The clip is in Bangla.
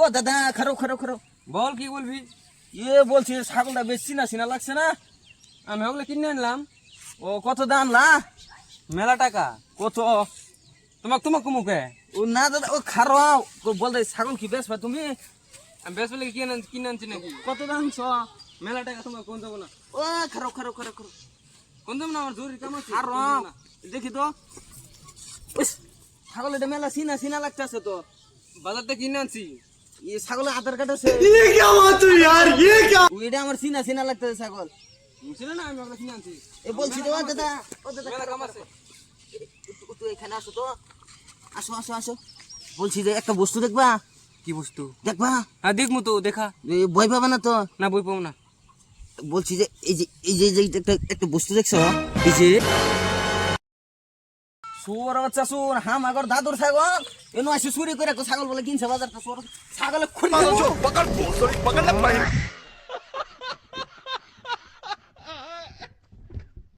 ও দাদা খারো খারো খারো। বল কি বলবি? বলছি ছাগলটা বেশ চিনা চিনা লাগছে না? আমি ওগুলো কিনে আনলাম। ও কত দাম না? মেলা টাকা। কত? তোমাক কুমুকে ও না দাদা ও খারো বলতে ছাগল কি বেশ তুমি? আমি বেশ বলে কিনে আনছি নাকি? কত দাম ছ? মেলা টাকা তোমার কোন দেবো না। ও খারো খারো খারো খারো কোন দেবো না, আমার জরুরি কাম আছে। খারো দেখি তো। ইস, ছাগল এটা মেলা চিনা চিনা লাগতেছে তো। বাজার থেকে কিনে আনছি। ছাগলের আধার কার্ড আছে? এটা আমার চিনা চিনা লাগতেছে ছাগল। ছিল না, আমি ওগুলো কিনে aনছি। বলছি তো দাদা ও দাদা মেলা কাম আছে। তুই এখানে আসো তো। আসো আসো আসো। বলছি যে একটা বস্তু দেখবা? কি বস্তু? দেখবা? হ্যাঁ দেখবো তো, দেখা। ভয় পাবে না তো? না বই পাবো না। বলছি যে এই যে একটা বস্তু দেখছো? এই যে সুর বাচ্চা সুর আগর দাদুর ছাগল এনো আসে চুরি করে ছাগল বলে কিনছে বাজার। ছাগলে খুলে